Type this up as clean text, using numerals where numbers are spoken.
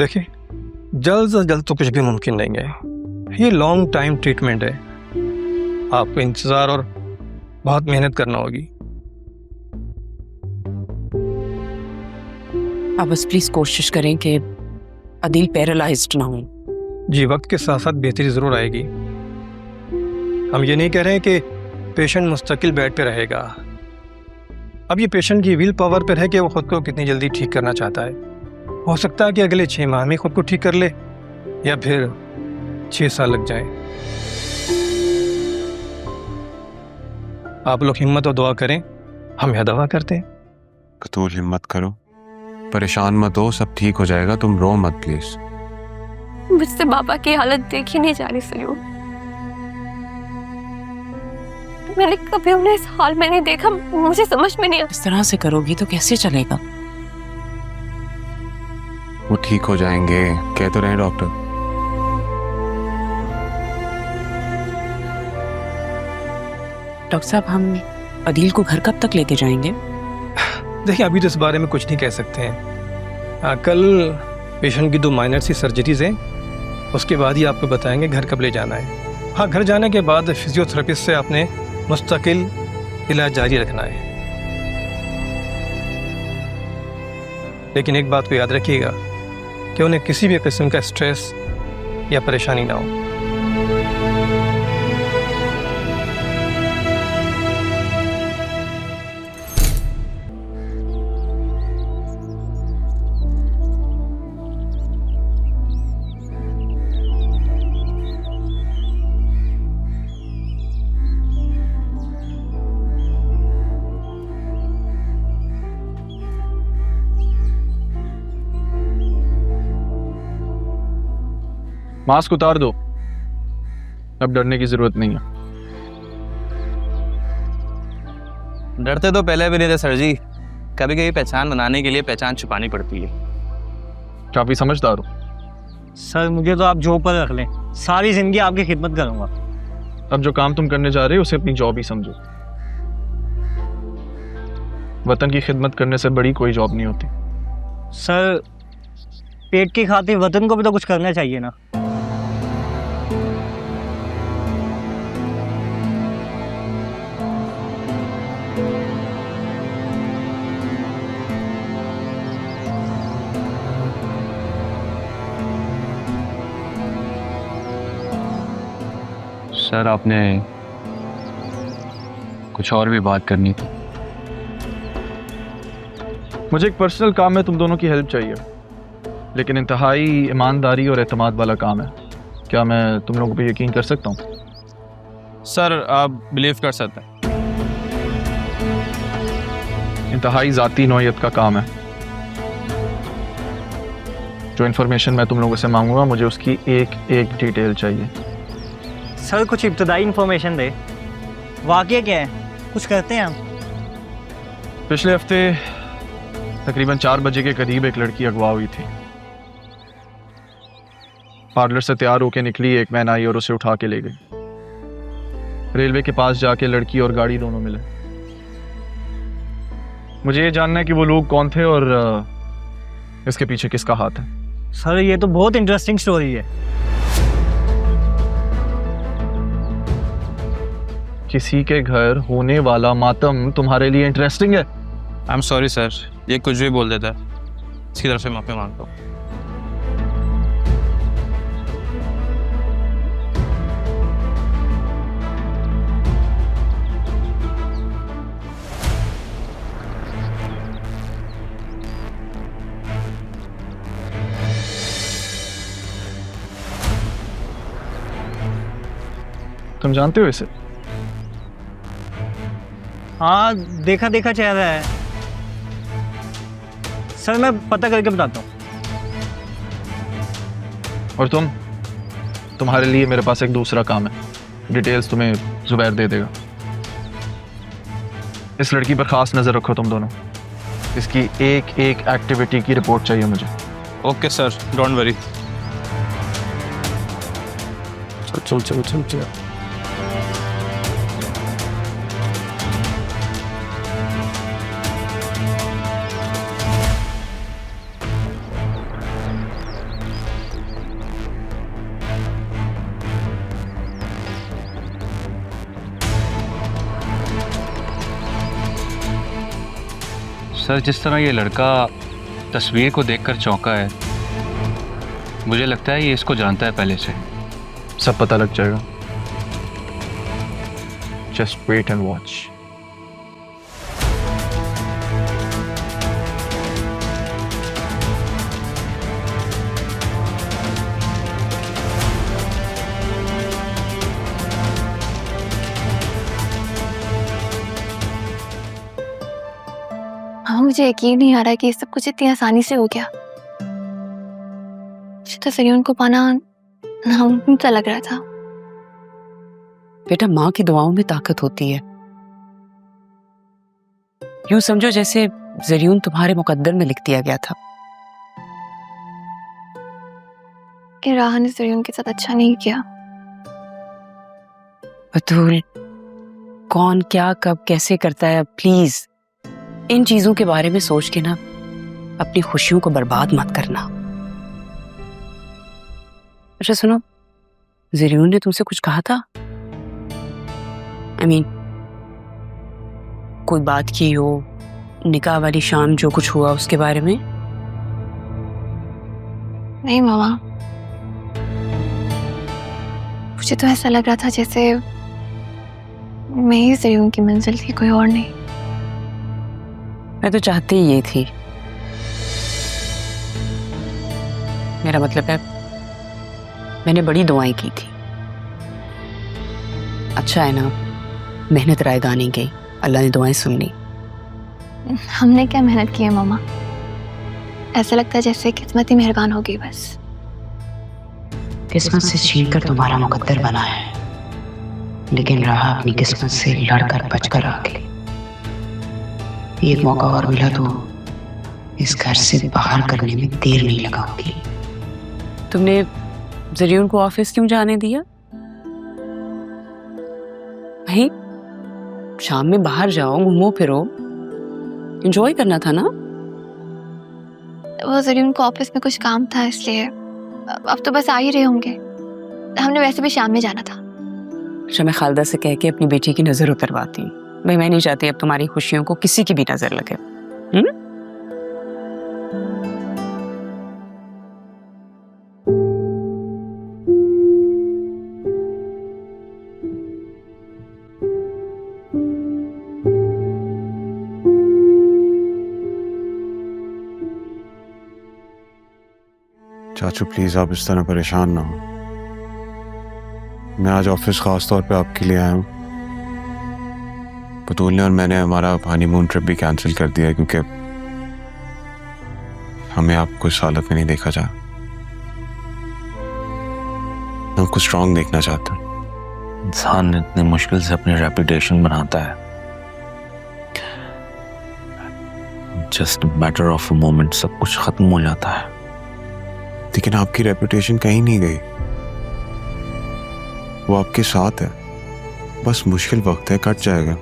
देखिए, जल्द से जल्द तो कुछ भी मुमकिन नहीं है। ये लॉन्ग टाइम ट्रीटमेंट है, आपको इंतज़ार और बहुत मेहनत करना होगी। आप बस प्लीज कोशिश करें कि अदील पैरालाइज्ड ना हो। जी, वक्त के साथ साथ बेहतरी ज़रूर आएगी। हम ये नहीं कह रहे हैं कि पेशेंट मुस्तकिल बेड पे रहेगा। अब ये पेशेंट की विल पावर पर है कि वो ख़ुद को कितनी जल्दी ठीक करना चाहता है। हो सकता है कि अगले 6 माह में ख़ुद को ठीक कर ले या फिर 6 साल लग जाए। आप लोग हिम्मत और दुआ करें, हम यह दवा करते हैं। कतूल हिम्मत करो, परेशान मत हो, सब ठीक हो जाएगा, तुम रो मत प्लीज। मुझसे बाबा की हालत देखी नहीं जा रही सयूम। मैंने कभी उन्हें इस हाल में नहीं देखा, मुझे समझ में नहीं। इस तरह से करोगी तो कैसे चलेगा? वो ठीक हो जाएंगे, कह तो रहे डॉक्टर। डॉक्टर साहब, हम अदील को घर कब तक लेके जाएंगे? देखिए, अभी तो इस बारे में कुछ नहीं कह सकते हैं। कल पेशेंट की 2 माइनर सी सर्जरीज हैं, उसके बाद ही आपको बताएंगे घर कब ले जाना है। हाँ, घर जाने के बाद फिजियोथेरेपिस्ट से आपने मुस्तकिल इलाज जारी रखना है। लेकिन एक बात को याद रखिएगा कि उन्हें किसी भी किस्म का स्ट्रेस या परेशानी ना हो। मास्क उतार दो, अब डरने की जरूरत नहीं है। डरते तो पहले भी नहीं थे सर जी, कभी कभी पहचान बनाने के लिए पहचान छुपानी पड़ती है। काफी समझदार हो। सर मुझे तो आप जॉब पर रख लें, सारी जिंदगी आपकी खिदमत करूंगा। अब जो काम तुम करने जा रहे हो उसे अपनी जॉब ही समझो। वतन की खिदमत करने से बड़ी कोई जॉब नहीं होती। सर, पेट की खातिर वतन को भी तो कुछ करना चाहिए ना। सर, आपने कुछ और भी बात करनी थी। मुझे एक पर्सनल काम में तुम दोनों की हेल्प चाहिए, लेकिन इंतहाई ईमानदारी और एतमाद वाला काम है। क्या मैं तुम लोगों पे यकीन कर सकता हूँ? सर, आप बिलीव कर सकते हैं। इंतहाई ज़ाती नौयत का काम है। जो इन्फॉर्मेशन मैं तुम लोगों से मांगूंगा, मुझे उसकी एक एक डिटेल चाहिए। सर, कुछ इब्तदाई इंफॉर्मेशन दे। वाकया क्या है, कुछ करते हैं हम। पिछले हफ्ते तकरीबन 4 बजे के करीब एक लड़की अगवा हुई थी। पार्लर से तैयार होकर निकली, एक मैन आई और उसे उठा के ले गई। रेलवे के पास जाके लड़की और गाड़ी दोनों मिले। मुझे ये जानना है कि वो लोग कौन थे और इसके पीछे किसका हाथ है। सर, ये तो बहुत इंटरेस्टिंग स्टोरी है। किसी के घर होने वाला मातम तुम्हारे लिए इंटरेस्टिंग है? आई एम सॉरी सर, ये कुछ भी बोल देता है, इसकी तरफ से माफी मांगता हूँ। तुम जानते हो इसे? हाँ, देखा देखा चेहरा है। सर, मैं पता करके बताता हूँ। और तुम्हारे लिए मेरे पास एक दूसरा काम है। डिटेल्स तुम्हें जुबैर दे देगा। इस लड़की पर खास नजर रखो तुम दोनों। इसकी एक एक एक्टिविटी की रिपोर्ट चाहिए मुझे। Okay sir, don't worry. चल चल चल चल। सर, जिस तरह ये लड़का तस्वीर को देखकर चौंका है, मुझे लगता है ये इसको जानता है पहले से। सब पता लग जाएगा। Just wait and watch. हाँ, मुझे यकीन नहीं आ रहा है कि ये सब कुछ इतनी आसानी से हो गया। मुझे तो सरियन को पाना नामुमकिन सा लग रहा था। बेटा, माँ की दुआओं में ताकत होती है। यूं समझो जैसे जरियून तुम्हारे मुकद्दर में लिख दिया गया था। कि राह ने सरियन के साथ अच्छा नहीं किया। बतूल, कौन क्या कब कैसे करता है, प्लीज इन चीजों के बारे में सोच के ना अपनी खुशियों को बर्बाद मत करना। अच्छा सुनो, जरियून ने तुमसे कुछ कहा था? I mean, कोई बात की हो, निकाह वाली शाम जो कुछ हुआ उसके बारे में? नहीं मामा, मुझे तो ऐसा लग रहा था जैसे मैं ही सरियन की मंजिल थी, कोई और नहीं। मैं तो चाहती ही ये थी। मेरा मतलब है, मैंने बड़ी दुआएं की थी। अच्छा है ना, मेहनत रायगानी गई, अल्लाह ने दुआएं सुन ली। हमने क्या मेहनत की है मामा, ऐसा लगता है जैसे किस्मत ही मेहरबान होगी बस। किस्मत से छीन कर तुम्हारा मुकद्दर बना है, लेकिन राह अपनी किस्मत से लड़कर बचकर आ गई। एक मौका और मिला तो इस घर से बाहर करने में देर नहीं लगाऊंगी। तुमने जरियून को ऑफिस क्यों जाने दिया? भाई, शाम में बाहर जाओ, घूमो फिरो, एंजॉय करना था ना। वो जरियन को ऑफिस में कुछ काम था इसलिए। अब तो बस आ ही रहे होंगे। हमने वैसे भी शाम में जाना था। अच्छा, मैं खालदा से कह के अपनी बेटी की नजर उतरवाती हूँ। भाई, मैं नहीं चाहती अब तुम्हारी खुशियों को किसी की भी नजर लगे। चाचू प्लीज आप इस तरह परेशान ना हो। मैं आज ऑफिस खास तौर पे आपके लिए आया हूँ। बतूल ने और मैंने हमारा हनीमून ट्रिप भी कैंसिल कर दिया है क्योंकि हमें आपको इस हालत में नहीं देखा जा। मैं आपको स्ट्रांग देखना चाहता हूँ। इंसान इतनी मुश्किल से अपनी रेपुटेशन बनाता है, just matter of a moment सब कुछ खत्म हो जाता है। लेकिन आपकी रेपुटेशन कहीं नहीं गई, वो आपके साथ है। बस मुश्किल वक्त है, कट जाएगा।